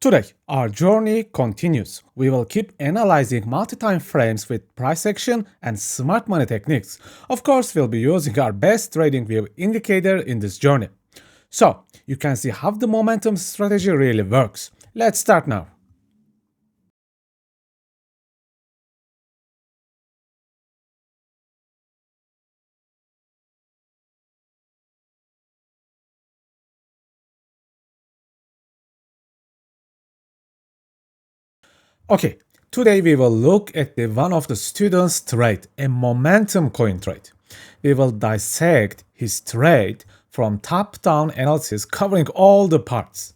Today, our journey continues. We will keep analyzing multi-time frames with price action and smart money techniques. Of course, we'll be using our best trading view indicator in this journey. So, you can see how the momentum strategy really works. Let's start now. Okay, today we will look at one of the students' trade, a momentum coin trade. We will dissect his trade from top-down analysis covering all the parts.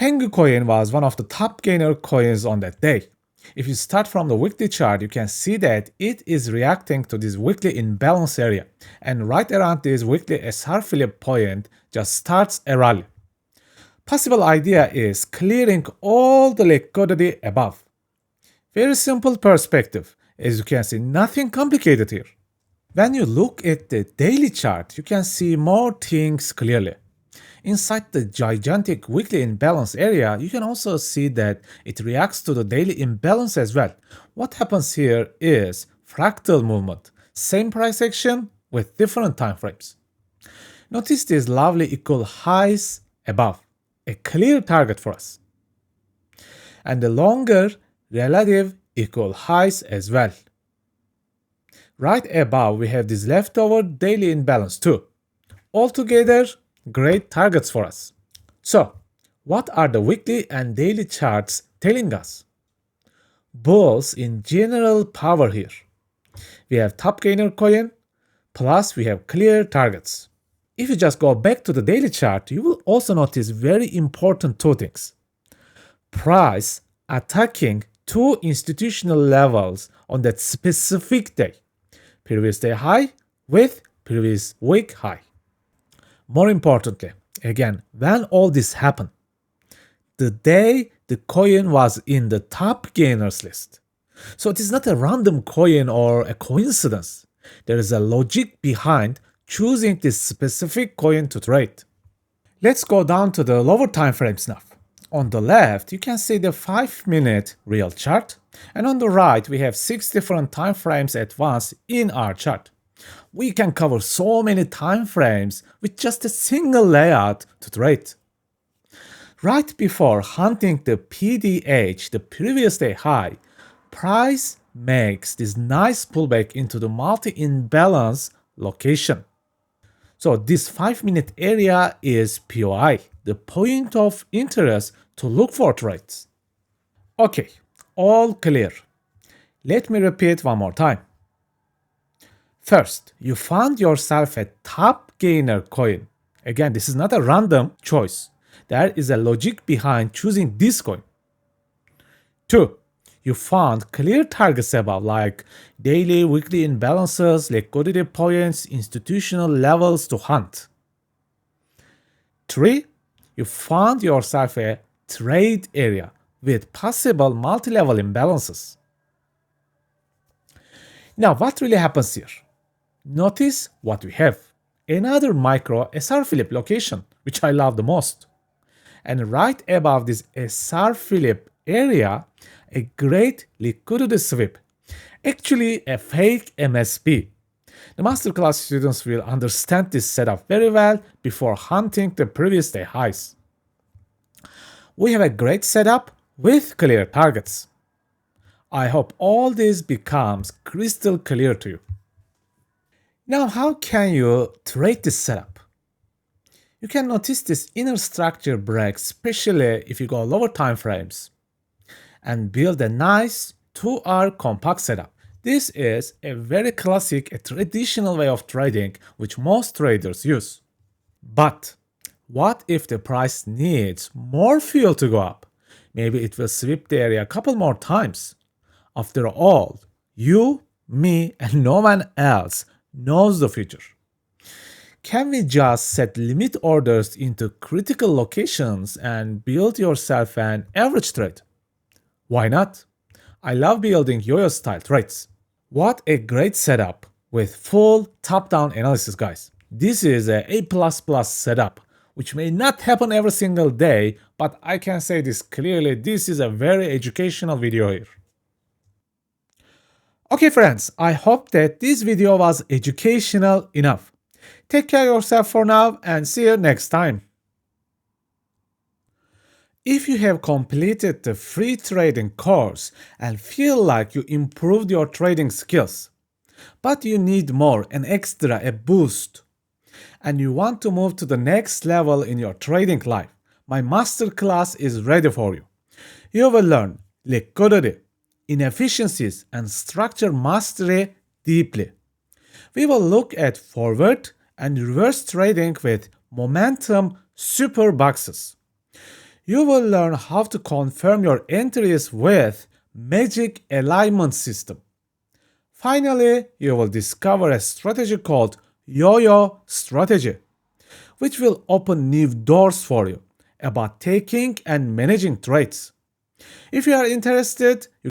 Pengu coin was one of the top gainer coins on that day. If you start from the weekly chart, you can see that it is reacting to this weekly imbalance area, and right around this weekly SR flip point just starts a rally. Possible idea is clearing all the liquidity above. Very simple perspective. As you can see, nothing complicated here. When you look at the daily chart, you can see more things clearly. Inside the gigantic weekly imbalance area, you can also see that it reacts to the daily imbalance as well. What happens here is fractal movement, same price action with different time frames. Notice these lovely equal highs above, a clear target for us. And the longer relative equal highs as well. Right above, we have this leftover daily imbalance too. Altogether, great targets for us. So, what are the weekly and daily charts telling us? Bulls in general power here. We have top gainer coin, plus we have clear targets. If you just go back to the daily chart, you will also notice very important two things. Price attacking two institutional levels on that specific day. Previous day high with previous week high. More importantly, again, when all this happened, the day the coin was in the top gainers list. So it is not a random coin or a coincidence. There is a logic behind choosing this specific coin to trade. Let's go down to the lower time frames now. On the left, you can see the 5-minute real chart, and on the right, we have 6 different time frames at once in our chart. We can cover so many time frames with just a single layout to trade. Right before hunting the PDH, the previous day high, price makes this nice pullback into the multi-imbalance location. So this 5-minute area is POI, the point of interest to look for trades. Okay, all clear. Let me repeat one more time. First, you found yourself a top gainer coin. Again, this is not a random choice. There is a logic behind choosing this coin. 2. You found clear targets above like daily, weekly imbalances, liquidity points, institutional levels to hunt. 3. You found yourself a trade area with possible multi-level imbalances. Now, what really happens here? Notice what we have. Another micro SR flip location, which I love the most. And right above this SR flip area, a great liquidity sweep. Actually, a fake MSP. The masterclass students will understand this setup very well before hunting the previous day highs. We have a great setup with clear targets. I hope all this becomes crystal clear to you. Now, how can you trade this setup? You can notice this inner structure break, especially if you go lower time frames, and build a nice 2-hour compact setup. This is a very classic, a traditional way of trading which most traders use. But what if the price needs more fuel to go up? Maybe it will sweep the area a couple more times. After all, you, me, and no one else knows the future. Can we just set limit orders into critical locations and build yourself an average trade? Why not? I love building yo-yo style trades. What a great setup with full top-down analysis, guys. This is a A++ setup, which may not happen every single day, but I can say this clearly, this is a very educational video here. Okay friends, I hope that this video was educational enough. Take care of yourself for now and see you next time. If you have completed the free trading course and feel like you improved your trading skills, but you need more, an extra, a boost, and you want to move to the next level in your trading life, my masterclass is ready for you. You will learn liquidity, inefficiencies, and structure mastery deeply. We will look at forward and reverse trading with momentum super boxes. You will learn how to confirm your entries with magic alignment system. Finally, you will discover a strategy called YOYO Strategy, which will open new doors for you about taking and managing trades. If you are interested, you